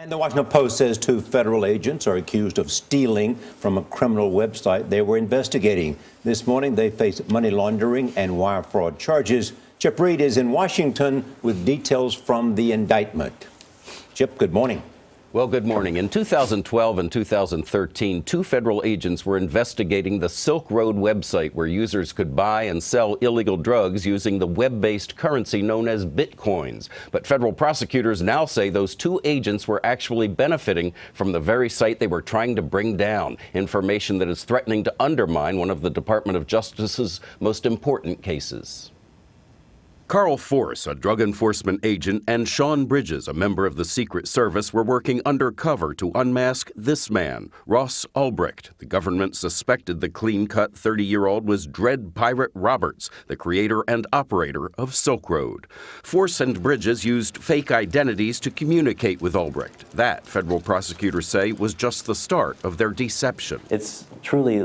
And the Washington Post says 2 federal agents are accused of stealing from a criminal website they were investigating. This morning, they face money laundering and wire fraud charges. Chip Reed is in Washington with details from the indictment. Chip, good morning. Well, good morning. In 2012 and 2013, 2 federal agents were investigating the Silk Road website where users could buy and sell illegal drugs using the web-based currency known as bitcoins. But federal prosecutors now say those 2 agents were actually benefiting from the very site they were trying to bring down, information that is threatening to undermine one of the Department of Justice's most important cases. Carl Force, a drug enforcement agent, and Sean Bridges, a member of the Secret Service, were working undercover to unmask this man, Ross Ulbricht. The government suspected the clean-cut 30-year-old was Dread Pirate Roberts, the creator and operator of Silk Road. Force and Bridges used fake identities to communicate with Ulbricht. That, federal prosecutors say, was just the start of their deception. It's truly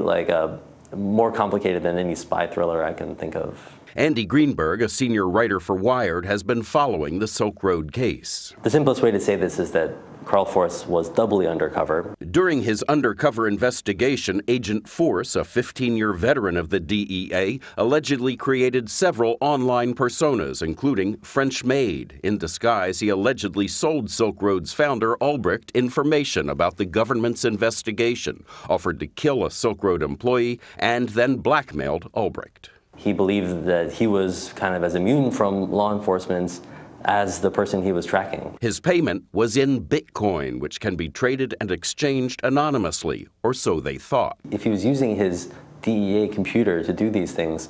more complicated than any spy thriller I can think of. Andy Greenberg, a senior writer for Wired, has been following the Silk Road case. The simplest way to say this is that Carl Force was doubly undercover. During his undercover investigation, Agent Force, a 15-year veteran of the DEA, allegedly created several online personas, including French Maid. In disguise, he allegedly sold Silk Road's founder, Ulbricht, information about the government's investigation, offered to kill a Silk Road employee, and then blackmailed Ulbricht. He believed that he was kind of as immune from law enforcement as the person he was tracking. His payment was in Bitcoin, which can be traded and exchanged anonymously, or so they thought. If he was using his DEA computer to do these things,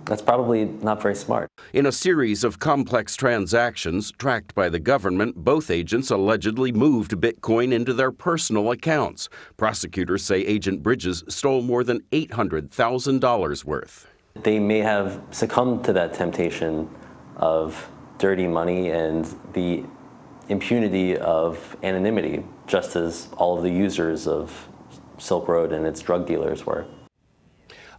that's probably not very smart. In a series of complex transactions tracked by the government, both agents allegedly moved Bitcoin into their personal accounts. Prosecutors say Agent Bridges stole more than $800,000 worth. They may have succumbed to that temptation of dirty money and the impunity of anonymity, just as all of the users of Silk Road and its drug dealers were.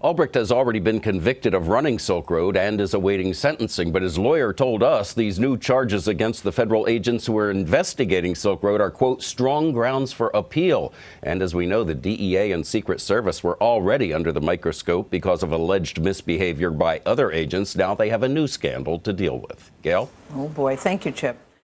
Ulbricht has already been convicted of running Silk Road and is awaiting sentencing, but his lawyer told us these new charges against the federal agents who are investigating Silk Road are, quote, strong grounds for appeal. And as we know, the DEA and Secret Service were already under the microscope because of alleged misbehavior by other agents. Now they have a new scandal to deal with. Gail? Oh, boy. Thank you, Chip.